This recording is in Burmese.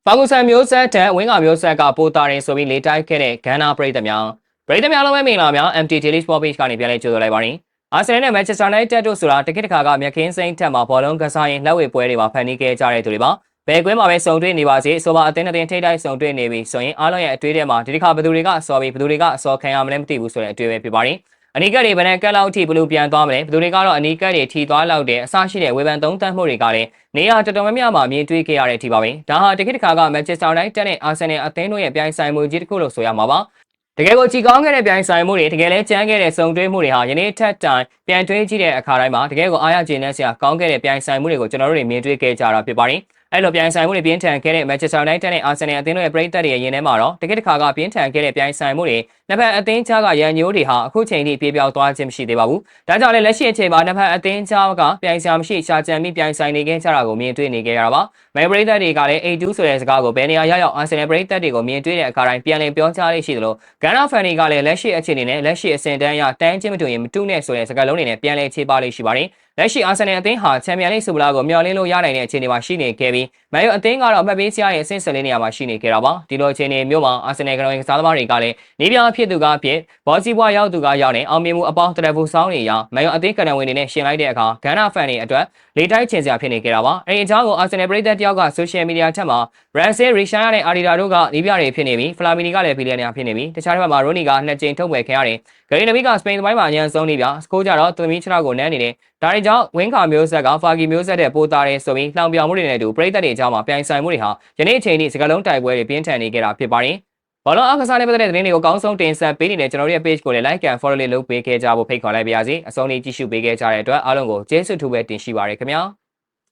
法国山မျိုးဆက်တဲ့ဝင်းကမျိုးဆက်ကပိုတာရင်ဆိုပြီးလေတိုက်ခဲ့တဲ့ဂန်နာပရိသတ်များလုံးဝမင်္ဂလာများ MT Daily Sport Page ကနေပြန်လည်ကြိုဆိုလိုက်ပါရစေ။အာဆင်နယ်နဲ့ Manchester United တို့ဆိုတာတကယ့်တခါကမြက်ခင်းစိမ့်ထက်မှာဘောလုံးကစားရင်လက်ဝဲပွဲတွေမှာဖန်တီးခဲ့ကြတဲ့သူတွေပါ။ဘယ်ကွင်းမှာပဲစုံတွေ့နေပါစေဆိုပါအသင်းအသင်းထိတိုက်စုံတွေ့နေပြီဆိုရင်အားလုံးရဲ့အတွေ့အထဲမှာဒီတစ်ခါဘယ်သူတွေကစော်ပြီးဘယ်သူတွေကအစော်ခံရမလဲမသိဘူးဆိုတဲ့အတွေ့အပဲဖြစ်ပါရင်အနီးကပ်တွေဘယ်နဲ့ကက်လောက်အထိဘလူးပြန်သွားမလဲဘယ်သူတွေကတော့အနီးကပ်တွေထီသွားလောက်တဲ့အစရှိတဲ့ဝေဖန်သုံးသပ်မှုတွေကလည်းနေရာတော်တော်များများမှာမြင်တွေ့ခဲ့ရတဲ့အထိပါပဲဒါဟာတကယ့်တခါက Manchester United နဲ့ Arsenal အသင်းတို့ရဲ့ပြိုင်ဆိုင်မှုကြီးတစ်ခုလို့ဆိုရမှာပါတကယ်ကိုကြည်ကောင်းခဲ့တဲ့ပြိုင်ဆိုင်မှုတွေတကယ်လဲကြမ်းခဲ့တဲ့စုံတွဲမှုတွေဟာယနေ့ထက်တိုင်ပြန်တွေးကြည့်တဲ့အခါတိုင်းမှာတကယ်ကိုအားရကျေနပ်စရာကောင်းခဲ့တဲ့ပြိုင်ဆိုင်မှုတွေကိုကျွန်တော်တို့တွေမြင်တွေ့ခဲ့ကြတာဖြစ်ပါတယ်အဲ့လိုပြိုင်ဆိုင်မှုတွေပြင်းထန်ခဲ့တဲ့ Manchester United နဲ့ Arsenal အသင်းတို့ရဲ့ပရိသတ်တွေရဲ့ရင်ထဲမှာတော့တကယ့်တခါကပြင်းထန်ခဲ့တဲ့ပြိုင်ဆိုင်မှုတွေနှစ်ဖက်အသင်းကြားကရန်ညိုးတွေဟာအခုချိန်ထိပြေပြောက်သွားခြင်းမရှိသေးပါဘူး။ဒါကြောင့်လည်းလက်ရှိအချိန်မှာနှစ်ဖက်အသင်းကြားကပြိုင်ဆိုင်မရှိရှာကြံပြီးပြိုင်ဆိုင်နေခဲ့ကြတာကိုမြင်တွေ့နေခဲ့ရတာပါ။မဲပရိသတ်တွေကလည်း A2 ဆိုတဲ့စကားကိုဘယ်နေရာရောက် Arsenal ပရိသတ်တွေကိုမြင်တွေ့တဲ့အခါတိုင်းပြန်လည်ပြောကြားလေးရှိသလို Ghana fan တွေကလည်းလက်ရှိအခြေအနေနဲ့လက်ရှိအဆင့်တန်းအရတန်းချင်းမတူရင်မတူနဲ့ဆိုတဲ့စကားလုံးတွေနဲ့ပြန်လည်ခြေပါလေးရှိပါတယ်။လက်ရှိ Arsenal အသင်းဟာချန်ပီယံလိဆုဗလာကိုမျှော်လင့်လို့ရနိုင်တဲ့အခြေအနေမှာရှိနေခဲ့ပြီးမန်ယူအသင်းကတော့အမှတ်ပေးစရာရဲ့အဆင့်14နေရာမှာရှိနေခဲ့တာပါဒီလိုအခြေအနေမျိုးမှာ Arsenal ကတော်ကစားသမားတွေကလည်းနေပြဖြစ်သူကဖြစ်ဘောစီဘွားရောက်သူကရောက်နေအောင်မြင်မှုအပေါင်းတရဖူဆောင်းနေရမန်ယူအသင်းကန်ဝင်တွေနဲ့ရှင်လိုက်တဲ့အခါဂန်နာဖန်တွေအတွက်လေတိုက်ချင်စရာဖြစ်နေခဲ့တာပါအဲဒီအကြောင်းကို Arsenal ပရိသတ်တယောက်က social media ထက်မှာ Branson Richard နဲ့ Arida တို့ကနေပြတွေဖြစ်နေပြီး Flamini ကလည်း Billionaire ဖြစ်နေပြီးတခြားတစ်ဖက်မှာ Rooney ကနှစ်ကြိမ်ထုတ်ဝယ်ခဲ့ရတယ်ဂရီနဘီကစပိန်သမိုင်းမှာအញ្ញံဆုံးနေပြစကိုးကြတော့သမီးခြေထောက်ကိုနမ်းနေတယ်ဒါတွေကြောင့်ဝင်းခါမျိုးဆက်ကဖာဂီမျိုးဆက်တဲ့ပိုတာရဲဆိုပြီးလှောင်ပြောင်မှုတွေနဲ့အတူပရိသတ်တွေအကြောင်းမှာပြိုင်ဆိုင်မှုတွေဟာယနေ့အချိန်ထိစကလုံးတိုက်ပွဲတွေပြင်းထန်နေကြတာဖြစ်ပါတယ်ဘောလုံးအားကစားနဲ့ပတ်သက်တဲ့သတင်းတွေကိုအကောင်းဆုံးတင်ဆက်ပေးနေတဲ့ကျွန်တော်တို့ရဲ့ page ကိုလည်း like and follow လေးလုပ်ပေးခဲ့ကြဖို့ဖိတ်ခေါ်လိုက်ပါရစေအဆုံးလေးကြည့်ရှုပေးခဲ့ကြတဲ့အတွက်အားလုံးကိုကျေးဇူးထူးပဲတင်ရှိပါရခင်ဗျာ